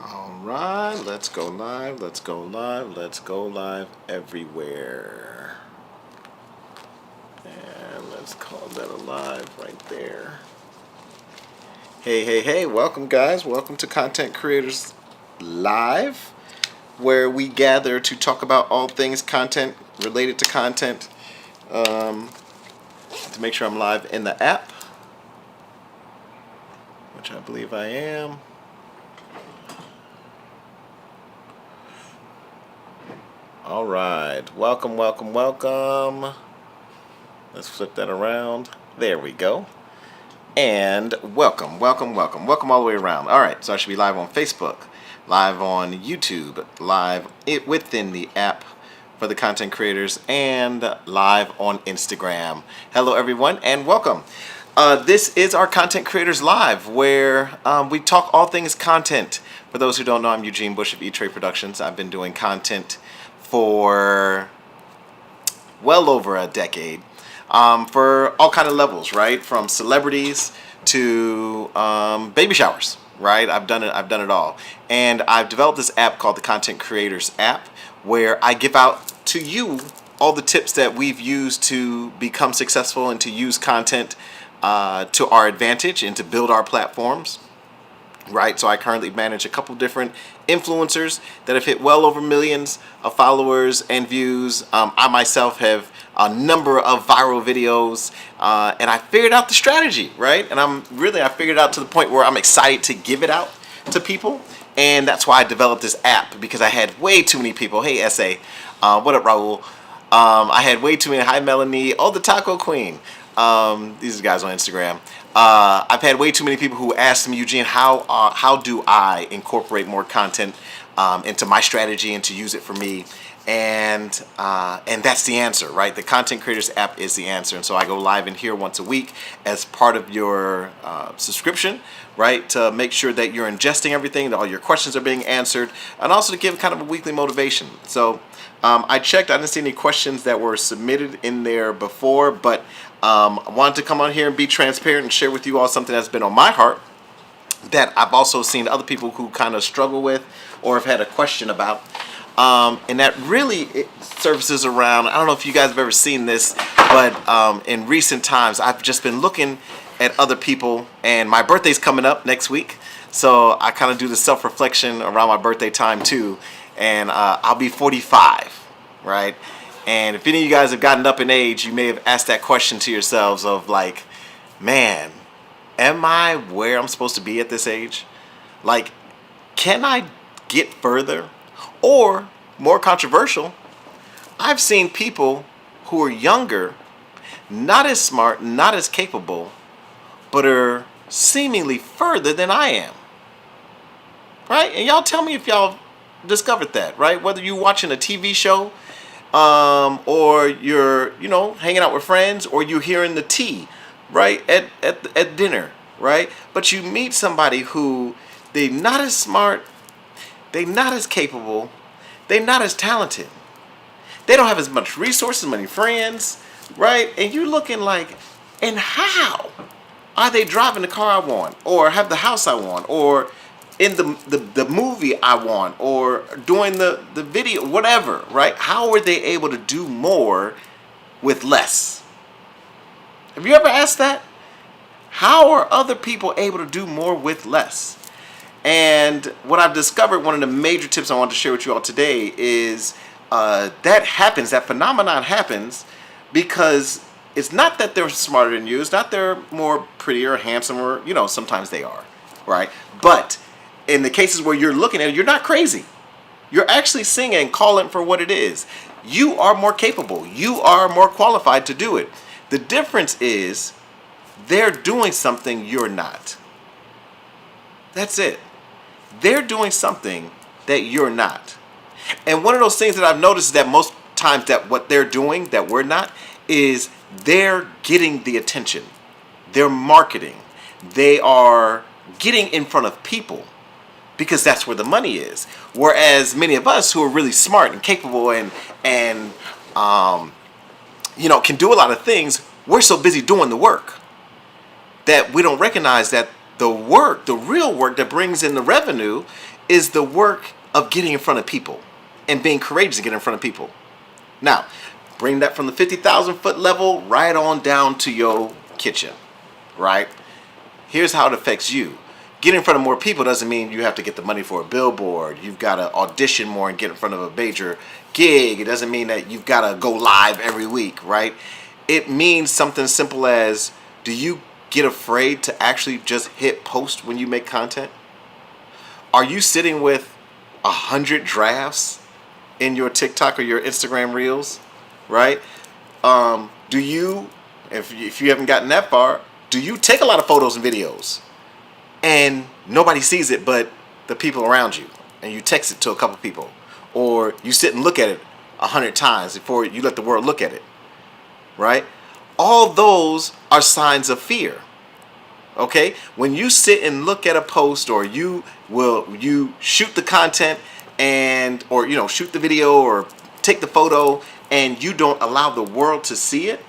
All right, let's go live, let's go live, let's go live everywhere. And let's call that a live right there. Hey, welcome guys. Welcome to Content Creators Live, where we gather to talk about all things content related to content. To make sure I'm live in the app, which I believe I am. All right, welcome. Let's flip that around. There we go. And welcome all the way around. All right, so I should be live on Facebook, live on YouTube, live within the app for the content creators, and live on Instagram. Hello, everyone, and welcome. This is our Content Creators Live, where we talk all things content. For those who don't know, I'm Eugene Bush of E-Tre Productions. I've been doing content for well over a decade, for all kind of levels, right? From celebrities to baby showers, right? I've done it all. And I've developed this app called the Content Creators app, where I give out to you all the tips that we've used to become successful and to use content to our advantage and to build our platforms. Right, so I currently manage a couple different influencers that have hit well over millions of followers and views. I myself have a number of viral videos, and I figured out the strategy, right? And I figured it out to the point where I'm excited to give it out to people, and that's why I developed this app, because I had way too many people. Hey, SA, what up, Raul? I had way too many. Hi, Melanie. Oh, the Taco Queen. These are guys on Instagram. I've had way too many people who asked me, Eugene, how do I incorporate more content into my strategy and to use it for me? And that's the answer, right? The Content Creators app is the answer. And so I go live in here once a week as part of your subscription, right? To make sure that you're ingesting everything, that all your questions are being answered, and also to give kind of a weekly motivation. So I checked, I didn't see any questions that were submitted in there before, but I wanted to come on here and be transparent and share with you all something that's been on my heart that I've also seen other people who kind of struggle with or have had a question about. And that really it surfaces around, I don't know if you guys have ever seen this, but in recent times I've just been looking at other people, and my birthday's coming up next week, so I kind of do the self-reflection around my birthday time too, and I'll be 45, right? And if any of you guys have gotten up in age, you may have asked that question to yourselves of like, man, am I where I'm supposed to be at this age? Like, can I get further? Or, more controversial, I've seen people who are younger, not as smart, not as capable, but are seemingly further than I am. Right? And y'all tell me if y'all discovered that, right? Whether you're watching a TV show, or you're, hanging out with friends, or you're hearing the tea, right, at dinner, right? But you meet somebody who they're not as smart, they're not as capable, they're not as talented. They don't have as much resources, many friends, right? And you're looking like, and how are they driving the car I want, or have the house I want, or in the movie I want, or doing the video, whatever, right? How are they able to do more with less? Have you ever asked that? How are other people able to do more with less? And what I've discovered, one of the major tips I want to share with you all today is that phenomenon happens because it's not that they're smarter than you, it's not they're more prettier, handsomer, sometimes they are, right? But in the cases where you're looking at it, you're not crazy. You're actually seeing it and calling it for what it is. You are more capable. You are more qualified to do it. The difference is they're doing something you're not. That's it. They're doing something that you're not. And one of those things that I've noticed is that most times that what they're doing that we're not is they're getting the attention. They're marketing. They are getting in front of people, because that's where the money is. Whereas many of us who are really smart and capable and can do a lot of things, we're so busy doing the work that we don't recognize that the work, the real work that brings in the revenue, is the work of getting in front of people and being courageous to get in front of people. Now, bring that from the 50,000 foot level right on down to your kitchen, right? Here's how it affects you. Getting in front of more people doesn't mean you have to get the money for a billboard. You've got to audition more and get in front of a major gig. It doesn't mean that you've got to go live every week, right? It means something simple as, do you get afraid to actually just hit post when you make content? Are you sitting with 100 drafts in your TikTok or your Instagram reels, right? Do you, if you haven't gotten that far, do you take a lot of photos and videos and nobody sees it but the people around you, and you text it to a couple people, or you sit and look at it 100 times before you let the world look at it, right? All those are signs of fear. Okay, when you sit and look at a post, or you shoot the content or shoot the video or take the photo, and you don't allow the world to see it,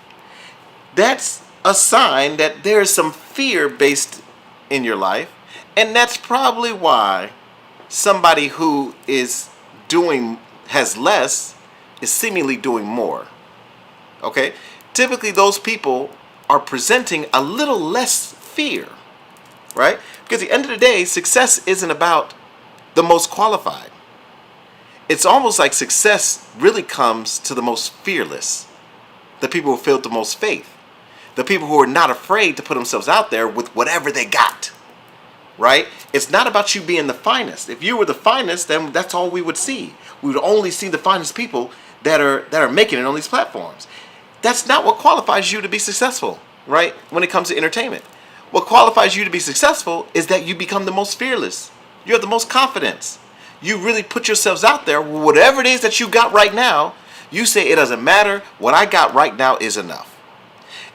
that's a sign that there is some fear based in your life. And that's probably why somebody who has less is seemingly doing more. Okay, typically those people are presenting a little less fear, right? Because at the end of the day, success isn't about the most qualified. It's almost like success really comes to the most fearless, the people who feel the most faith, the people who are not afraid to put themselves out there with whatever they got, right? It's not about you being the finest. If you were the finest, then that's all we would see. We would only see the finest people that are making it on these platforms. That's not what qualifies you to be successful, right? When it comes to entertainment. What qualifies you to be successful is that you become the most fearless. You have the most confidence. You really put yourselves out there. Whatever it is that you got right now, you say it doesn't matter. What I got right now is enough.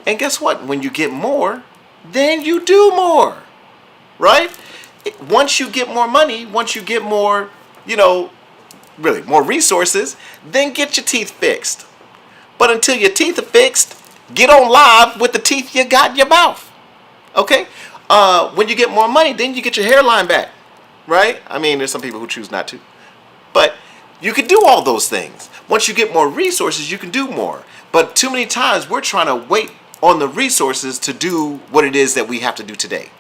And guess what? When you get more, then you do more, right? Once you get more money, once you get more, really more resources, then get your teeth fixed. But until your teeth are fixed, get on live with the teeth you got in your mouth. Okay? When you get more money, then you get your hairline back, right? I mean, there's some people who choose not to. But you can do all those things. Once you get more resources, you can do more. But too many times we're trying to wait on the resources to do what it is that we have to do today.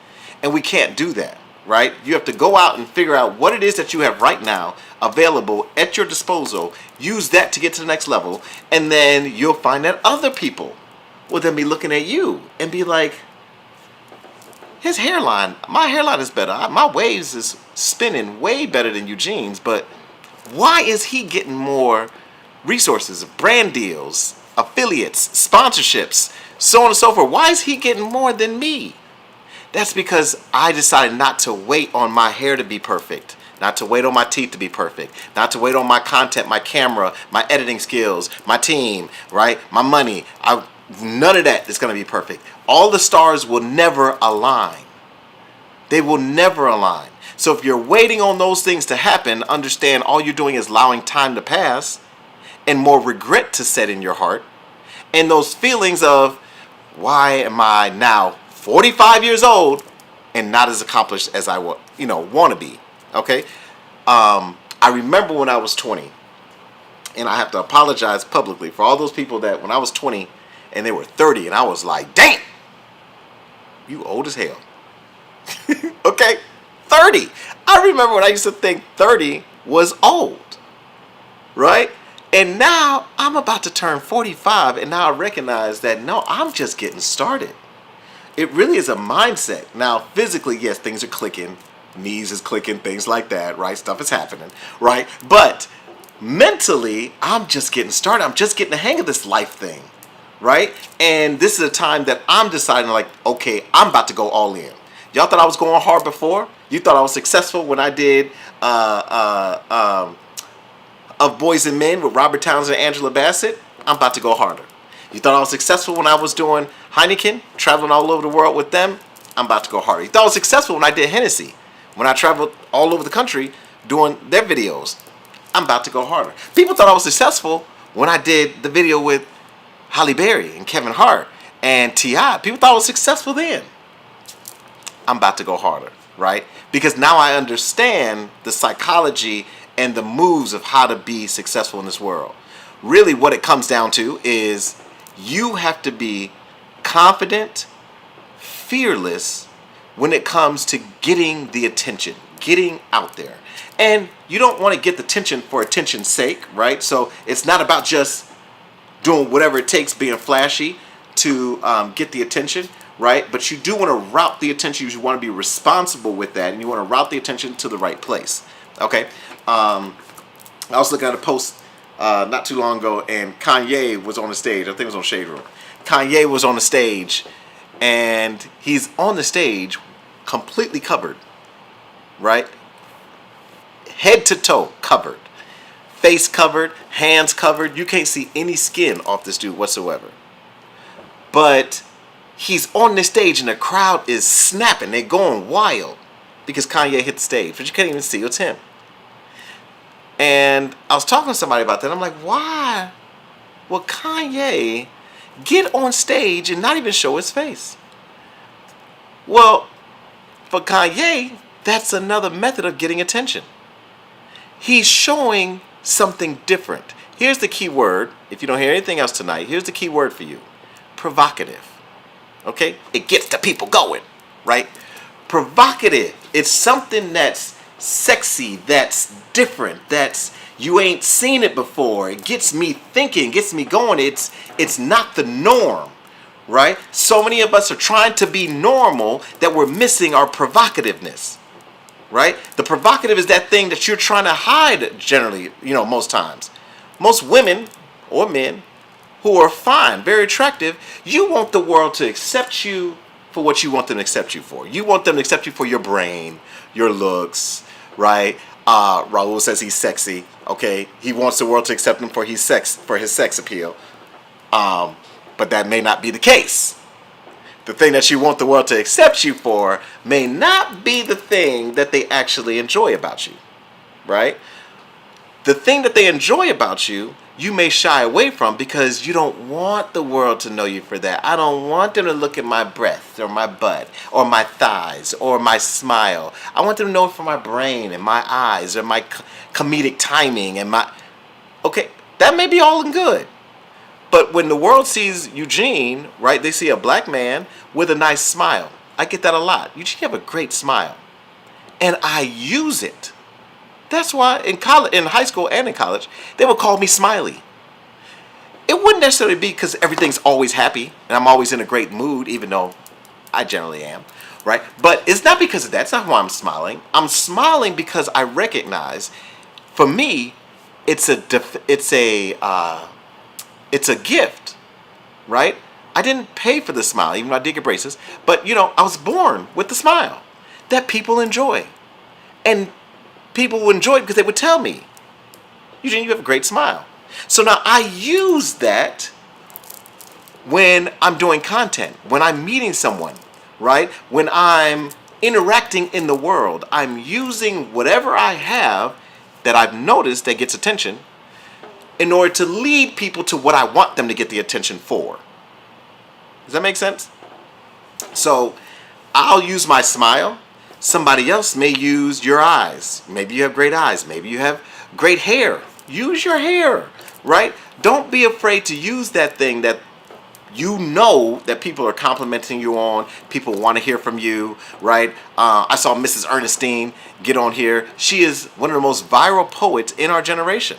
And we can't do that, right? You have to go out and figure out what it is that you have right now available at your disposal. Use that to get to the next level. And then you'll find that other people will then be looking at you and be like, my hairline is better. My waves is spinning way better than Eugene's, but why is he getting more resources, brand deals, affiliates, sponsorships, so on and so forth? Why is he getting more than me? That's because I decided not to wait on my hair to be perfect, not to wait on my teeth to be perfect, not to wait on my content, my camera, my editing skills, my team, right? My money. None of that is going to be perfect. All the stars will never align. They will never align. So if you're waiting on those things to happen, understand all you're doing is allowing time to pass and more regret to set in your heart. And those feelings of, why am I now 45 years old and not as accomplished as I want to be? Okay? I remember when I was 20, and I have to apologize publicly for all those people that when I was 20 and they were 30, and I was like, damn, you old as hell. Okay? 30. I remember when I used to think 30 was old, right? And now I'm about to turn 45, and now I recognize that, no, I'm just getting started. It really is a mindset. Now, physically, yes, things are clicking. Knees is clicking, things like that, right? Stuff is happening, right? But mentally, I'm just getting started. I'm just getting the hang of this life thing, right? And this is a time that I'm deciding, like, okay, I'm about to go all in. Y'all thought I was going hard before? You thought I was successful when I did Of Boys and Men with Robert Townsend and Angela Bassett? I'm about to go harder. You thought I was successful when I was doing Heineken, traveling all over the world with them? I'm about to go harder. You thought I was successful when I did Hennessy, when I traveled all over the country doing their videos? I'm about to go harder. People thought I was successful when I did the video with Halle Berry and Kevin Hart and T.I. People thought I was successful then. I'm about to go harder, right? Because now I understand the psychology and the moves of how to be successful in this world. Really, what it comes down to is you have to be confident, fearless when it comes to getting the attention, getting out there. And you don't want to get the attention for attention's sake, right? So it's not about just doing whatever it takes, being flashy to get the attention, right? But you do want to route the attention. You want to be responsible with that, and you want to route the attention to the right place. Okay. I was looking at a post not too long ago, and Kanye was on the stage. I think it was on Shade Room. Kanye was on the stage, and he's on the stage completely covered, right? Head to toe covered. Face covered, hands covered. You can't see any skin off this dude whatsoever. But he's on the stage and the crowd is snapping. They're going wild because Kanye hit the stage. But you can't even see it's him. And I was talking to somebody about that. I'm like, why will Kanye get on stage and not even show his face? Well, for Kanye, that's another method of getting attention. He's showing something different. Here's the key word. If you don't hear anything else tonight, here's the key word for you. Provocative. Okay? It gets the people going, right? Provocative. It's something that's sexy, that's different, that's you ain't seen it before. It gets me thinking, gets me going. It's not the norm, right? So many of us are trying to be normal that we're missing our provocativeness. Right? The provocative is that thing that you're trying to hide generally, most times. Most women or men who are fine, very attractive, you want the world to accept you for what you want them to accept you for. You want them to accept you for your brain, your looks, right? Raul says he's sexy, okay? He wants the world to accept him for his sex appeal. But that may not be the case. The thing that you want the world to accept you for may not be the thing that they actually enjoy about you, right? The thing that they enjoy about you, you may shy away from because you don't want the world to know you for that. I don't want them to look at my breath or my butt or my thighs or my smile. I want them to know it for my brain and my eyes or my comedic timing and my... Okay, that may be all and good. But when the world sees Eugene, right, they see a black man with a nice smile. I get that a lot. Eugene, you have a great smile. And I use it. That's why in high school and in college, they would call me Smiley. It wouldn't necessarily be because everything's always happy and I'm always in a great mood, even though I generally am, right? But it's not because of that. That's not why I'm smiling. I'm smiling because I recognize, for me, it's a gift, right? I didn't pay for the smile, even though I did get braces. But, I was born with the smile that people enjoy. And people would enjoy it because they would tell me, Eugene, you have a great smile. So now I use that when I'm doing content, when I'm meeting someone, right? When I'm interacting in the world, I'm using whatever I have that I've noticed that gets attention in order to lead people to what I want them to get the attention for. Does that make sense? So I'll use my smile. Somebody else may use your eyes. Maybe you have great eyes. Maybe you have great hair. Use your hair, right? Don't be afraid to use that thing that you know that people are complimenting you on. People want to hear from you, right? I saw Mrs. Ernestine get on here. She is one of the most viral poets in our generation.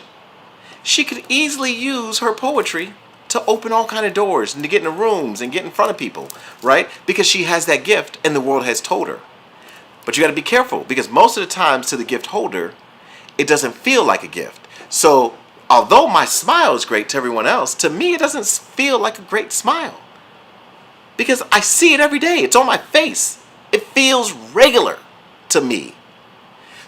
She could easily use her poetry to open all kind of doors and to get in the rooms and get in front of people, right? Because she has that gift and the world has told her. But you got to be careful because most of the times to the gift holder, it doesn't feel like a gift. So although my smile is great to everyone else, to me it doesn't feel like a great smile because I see it every day. It's on my face. It feels regular to me.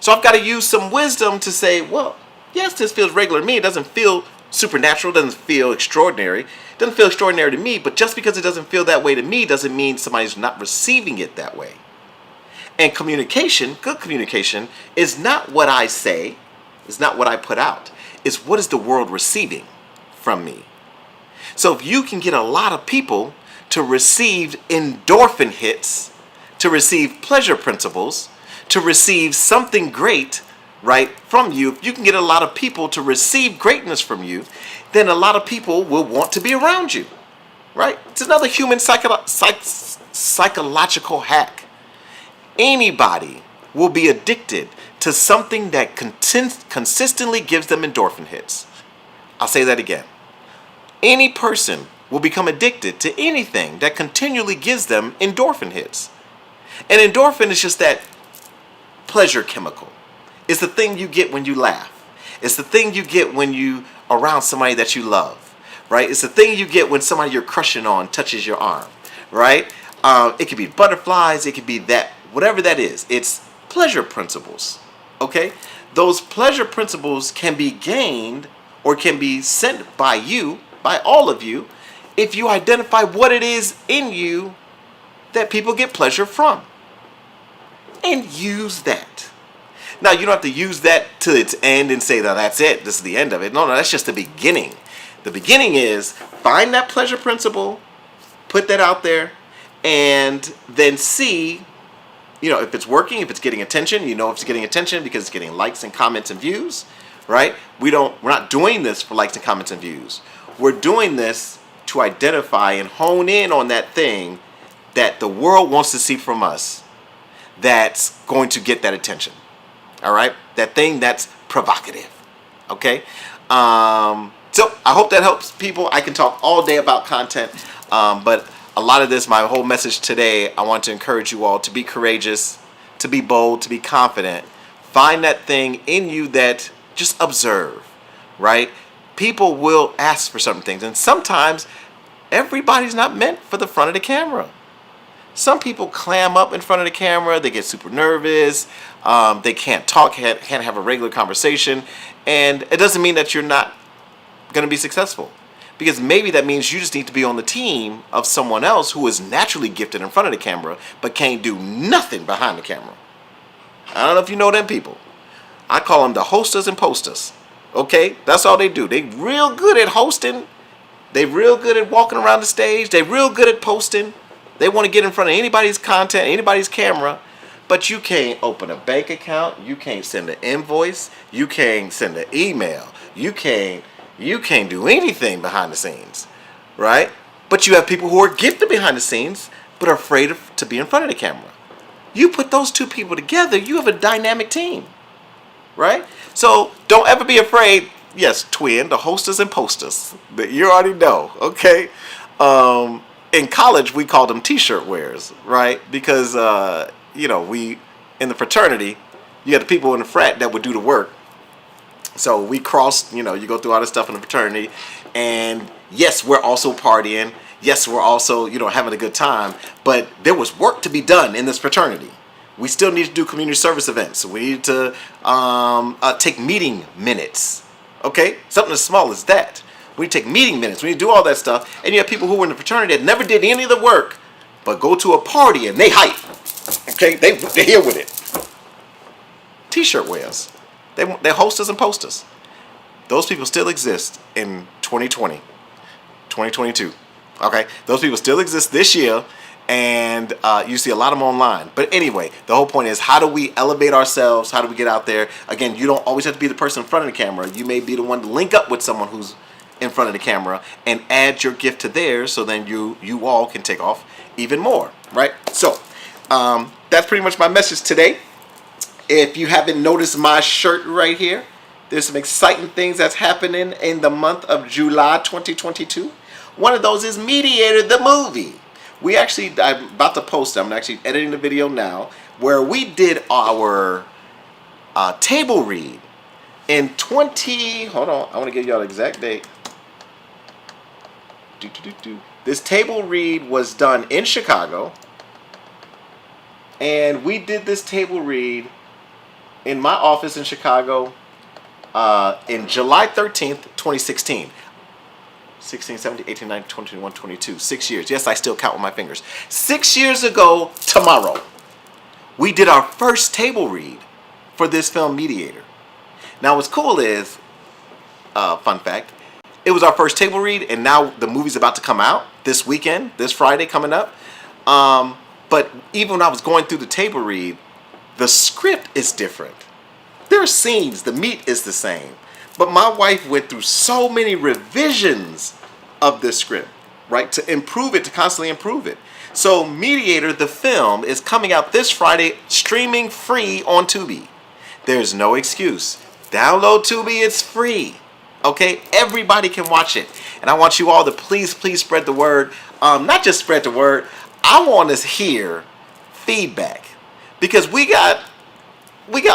So I've got to use some wisdom to say, well, yes, this feels regular to me. It doesn't feel supernatural. It doesn't feel extraordinary. It doesn't feel extraordinary to me. But just because it doesn't feel that way to me doesn't mean somebody's not receiving it that way. And communication, good communication, is not what I say. It's not what I put out. It's what is the world receiving from me. So if you can get a lot of people to receive endorphin hits, to to receive pleasure principles, to receive something great, right, from you, if you can get a lot of people to receive greatness from you, then a lot of people will want to be around you, right? It's another human psychological hack. Anybody will be addicted to something that consistently gives them endorphin hits. I'll say that again. Any person will become addicted to anything that continually gives them endorphin hits. And endorphin is just that pleasure chemical. It's the thing you get when you laugh. It's the thing you get when you are around somebody that you love, right? It's the thing you get when somebody you're crushing on touches your arm, right? It could be butterflies. It could be that, whatever that is. It's pleasure principles, okay? Those pleasure principles can be gained or can be sent by you, by all of you, if you identify what it is in you that people get pleasure from. And use that. Now, you don't have to use that to its end and say, no, that's it. This is the end of it. No, that's just the beginning. The beginning is find that pleasure principle, put that out there, and then see, if it's working, if it's getting attention. If it's getting attention because it's getting likes and comments and views, right? We're not doing this for likes and comments and views. We're doing this to identify and hone in on that thing that the world wants to see from us that's going to get that attention. All right? That thing that's provocative. Okay? So I hope that helps people. I can talk all day about content, but a lot of this, my whole message today, I want to encourage you all to be courageous, to be bold, to be confident. Find that thing in you that just observe, right? People will ask for certain things, and sometimes everybody's not meant for the front of the camera. Some people clam up in front of the camera. They get super nervous. They can't talk, can't have a regular conversation. And it doesn't mean that you're not going to be successful. Because maybe that means you just need to be on the team of someone else who is naturally gifted in front of the camera, but can't do nothing behind the camera. I don't know if you know them people. I call them the hosters and posters. Okay? That's all they do. They real good at hosting. They real good at walking around the stage. They real good at posting. They want to get in front of anybody's content, anybody's camera, but you can't open a bank account. You can't send an invoice. You can't send an email. You can't do anything behind the scenes, right? But you have people who are gifted behind the scenes, but are afraid to be in front of the camera. You put those two people together, you have a dynamic team, right? So don't ever be afraid. Yes, twin, the hosters and posters, but you already know, okay? In college, we called them t-shirt wearers, right? Because, we, in the fraternity, you had the people in the frat that would do the work. So we crossed, you go through all this stuff in the fraternity. And yes, we're also partying. Yes, we're also, having a good time. But there was work to be done in this fraternity. We still need to do community service events. We need to take meeting minutes. Okay? Something as small as that. We take meeting minutes. We need to do all that stuff. And you have people who were in the fraternity that never did any of the work, but go to a party and they hype. Okay? They're here with it. T-shirt wearers. They're hosters and posters. Those people still exist in 2020, 2022. Okay? Those people still exist this year, and you see a lot of them online. But anyway, the whole point is, how do we elevate ourselves? How do we get out there? Again, you don't always have to be the person in front of the camera. You may be the one to link up with someone who's in front of the camera and add your gift to theirs, so then you all can take off even more, right? So that's pretty much my message today. If you haven't noticed my shirt right here, there's some exciting things that's happening in the month of July 2022. One of those is Mediator, the movie. I'm about to post it. I'm actually editing the video now, where we did our table read in hold on, I want to give y'all the exact date. This table read was done in Chicago, and we did this table read in my office in Chicago in July 13th, 2016. 16, 17, 18, 19, 20, 21, 22. 6 years. Yes, I still count with my fingers. 6 years ago tomorrow, we did our first table read for this film, Mediator. Now, what's cool is, fun fact, it was our first table read, and now the movie's about to come out this weekend, this Friday coming up. But even when I was going through the table read, the script is different. There are scenes, the meat is the same. But my wife went through so many revisions of this script, right, to improve it, to constantly improve it. So Mediator, the film, is coming out this Friday, streaming free on Tubi. There's no excuse. Download Tubi, it's free. Okay, everybody can watch it. And I want you all to please spread the word. Not just spread the word. I want us hear feedback. Because we got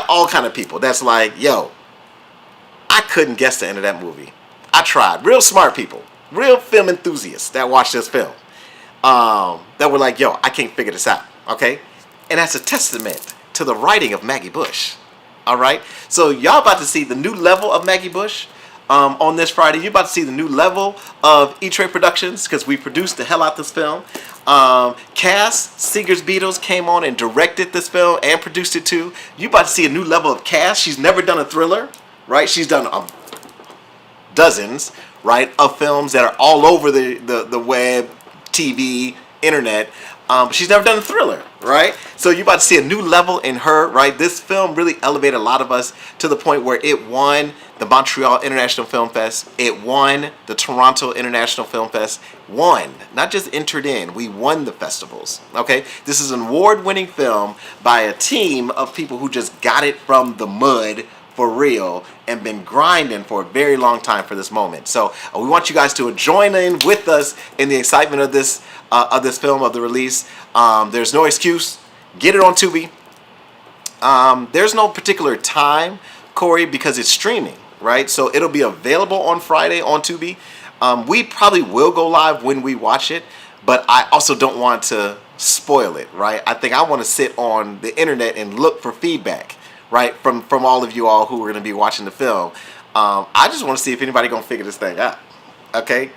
all kind of people that's like, yo, I couldn't guess the end of that movie. I tried. Real smart people, real film enthusiasts that watched this film, that were like, yo, I can't figure this out. Okay, and that's a testament to the writing of Maggie Bush. All right, so y'all about to see the new level of Maggie Bush on this Friday. You're about to see the new level of E-Tre Productions, because we produced the hell out this film. Cass Seegers Beatles came on and directed this film and produced it too. You about to see a new level of Cass. She's never done a thriller, right? She's done dozens, right, of films that are all over the web, TV, internet. But she's never done a thriller, right? So you're about to see a new level in her, right? This film really elevated a lot of us to the point where it won the Montreal International Film Fest. It won the Toronto International Film Fest. Won, not just entered in, we won the festivals, okay? This is an award-winning film by a team of people who just got it from the mud for real and been grinding for a very long time for this moment. So we want you guys to join in with us in the excitement of this film, of the release. There's no excuse. Get it on Tubi. There's no particular time, Corey, because it's streaming, right? So it'll be available on Friday on Tubi. We probably will go live when we watch it, but I also don't want to spoil it, right? I think I want to sit on the internet and look for feedback, right, from all of you all who are going to be watching the film. I just want to see if anybody going to figure this thing out, okay?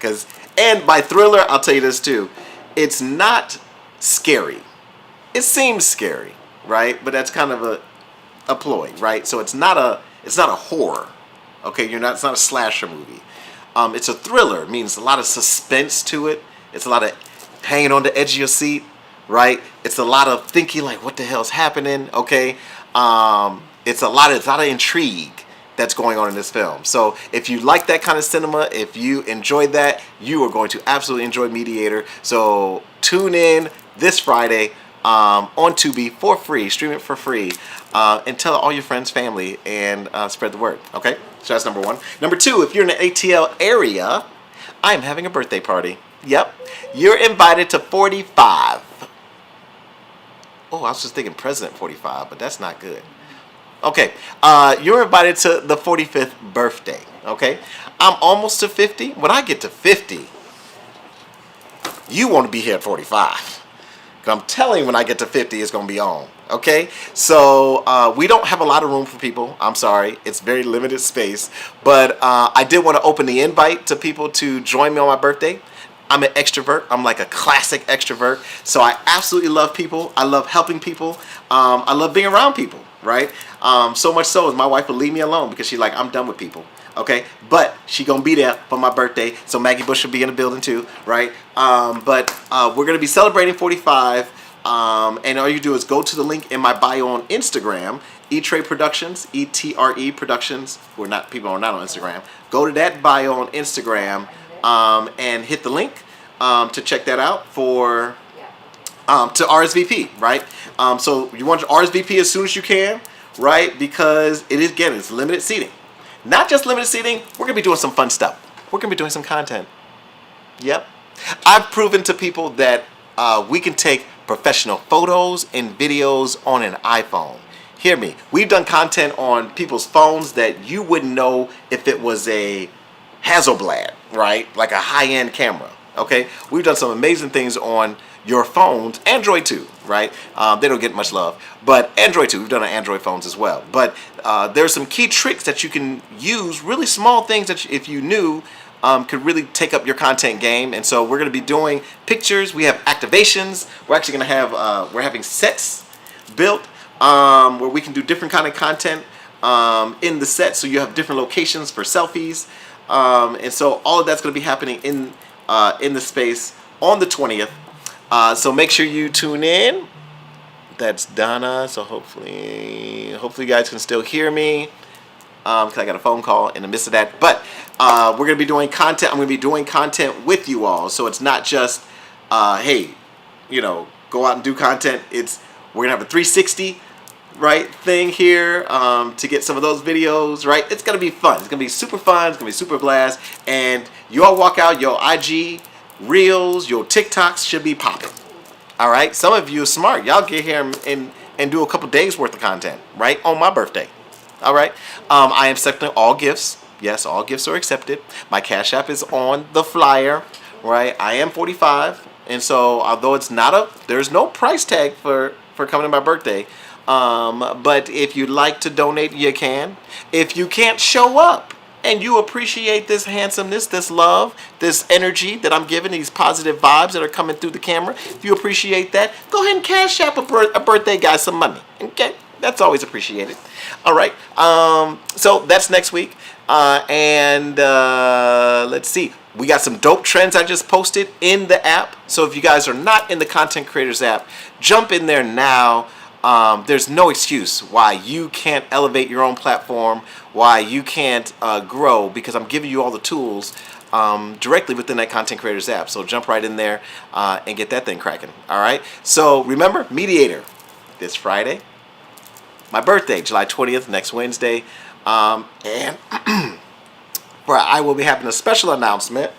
And by thriller, I'll tell you this too. It's not scary. It seems scary, right? But that's kind of a ploy, right? So it's not a horror, okay? It's not a slasher movie. It's a thriller. It means a lot of suspense to it. It's a lot of hanging on the edge of your seat, right? It's a lot of thinking like, what the hell's happening, okay? It's a lot of intrigue that's going on in this film. So if you like that kind of cinema, if you enjoyed that, you are going to absolutely enjoy Mediator. So tune in this Friday on Tubi for free, stream it for free, and tell all your friends, family, and spread the word, okay? So that's number one. Number two, if you're in the ATL area, I'm having a birthday party. Yep, you're invited to 45. Oh, I was just thinking President 45, but that's not good. Okay, you're invited to the 45th birthday, okay? I'm almost to 50. When I get to 50, you want to be here at 45. I'm telling you, when I get to 50, it's going to be on, okay? So we don't have a lot of room for people. I'm sorry. It's very limited space. But I did want to open the invite to people to join me on my birthday. I'm an extrovert. I'm like a classic extrovert. So I absolutely love people. I love helping people. I love being around people, right? So much so as my wife will leave me alone because she's like, I'm done with people. Okay, but she gonna be there for my birthday, so Maggie Bush will be in the building too, right? But we're gonna be celebrating 45, and all you do is go to the link in my bio on Instagram, E-Tre Productions, E-Tre Productions. People are not on Instagram. Go to that bio on Instagram and hit the link to check that out for to RSVP, right? So you want to RSVP as soon as you can, right? Because it's limited seating. Not just limited seating, we're going to be doing some fun stuff. We're going to be doing some content. Yep. I've proven to people that we can take professional photos and videos on an iPhone. Hear me. We've done content on people's phones that you wouldn't know if it was a Hasselblad, right? Like a high-end camera, okay? We've done some amazing things on your phones, Android too, right? They don't get much love, but Android too. We've done on Android phones as well. But there's some key tricks that you can use, really small things that if you knew could really take up your content game. And so we're going to be doing pictures. We have activations. We're actually going to have, we're having sets built where we can do different kind of content in the set. So you have different locations for selfies. And so all of that's going to be happening in the space on the 20th. So make sure you tune in. That's Donna. So hopefully you guys can still hear me. Because I got a phone call in the midst of that. But we're going to be doing content. I'm going to be doing content with you all. So it's not just, hey, go out and do content. We're going to have a 360, right, thing here to get some of those videos, right? It's going to be fun. It's going to be super fun. It's going to be super blast. And you all walk out, your IG Reels, your TikToks should be popping. All right? Some of you are smart. Y'all get here and do a couple days worth of content, right, on my birthday. All right. I am accepting all gifts. Yes, all gifts are accepted. My Cash App is on the flyer, right? I am 45, and so although there's no price tag for coming to my birthday. But if you'd like to donate, you can. If you can't show up and you appreciate this handsomeness, this love, this energy that I'm giving, these positive vibes that are coming through the camera, if you appreciate that, go ahead and Cash App a birthday guy some money. Okay? That's always appreciated. All right. So that's next week. Let's see. We got some dope trends I just posted in the app. So if you guys are not in the Content Creators app, jump in there now. There's no excuse why you can't elevate your own platform, why you can't grow, because I'm giving you all the tools directly within that Content Creators app. So jump right in there and get that thing cracking. All right. So remember, Mediator this Friday. My birthday, July 20th, next Wednesday. And where I will be having a special announcement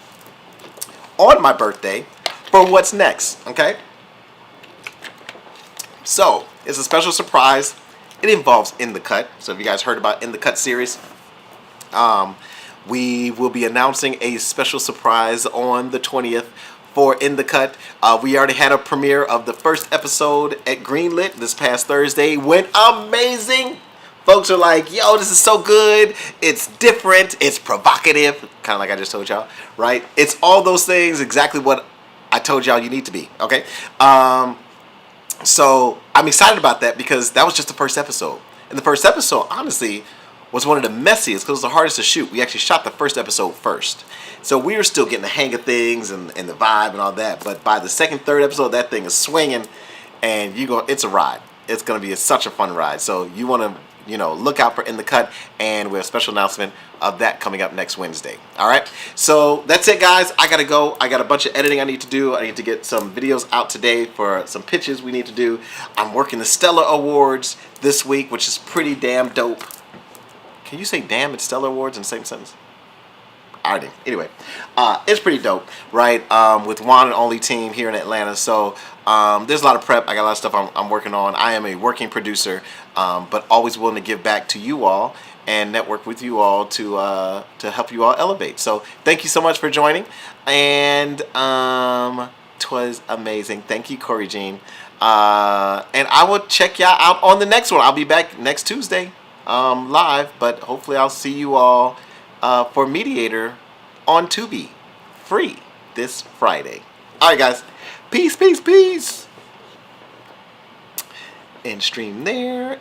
on my birthday for what's next, okay? So, it's a special surprise. It involves In the Cut. So if you guys heard about In the Cut series, we will be announcing a special surprise on the 20th for In the Cut. We already had a premiere of the first episode at Greenlit this past Thursday. Went amazing. Folks are like, yo, this is so good. It's different. It's provocative. Kind of like I just told y'all, right? It's all those things, exactly what I told y'all you need to be, okay? So I'm excited about that because that was just the first episode. And the first episode, honestly, was one of the messiest because it was the hardest to shoot. We actually shot the first episode first. So we were still getting the hang of things and the vibe and all that. But by the second, third episode, that thing is swinging and it's a ride. It's going to be such a fun ride. So you want to, look out for In the Cut, and we have a special announcement of that coming up next Wednesday. All right. So that's it, guys. I got to go. I got a bunch of editing I need to do. I need to get some videos out today for some pitches we need to do. I'm working the Stellar Awards this week, which is pretty damn dope. Can you say damn at Stellar Awards in the same sentence? I did. Anyway, it's pretty dope, right? With one and only team here in Atlanta. So there's a lot of prep. I got a lot of stuff I'm working on. I am a working producer, but always willing to give back to you all and network with you all to help you all elevate. So thank you so much for joining. And 'twas amazing. Thank you, Corey Jean. And I will check y'all out on the next one. I'll be back next Tuesday live, but hopefully I'll see you all for Mediator on Tubi, free this Friday. All right, guys. Peace, peace, peace. And stream there.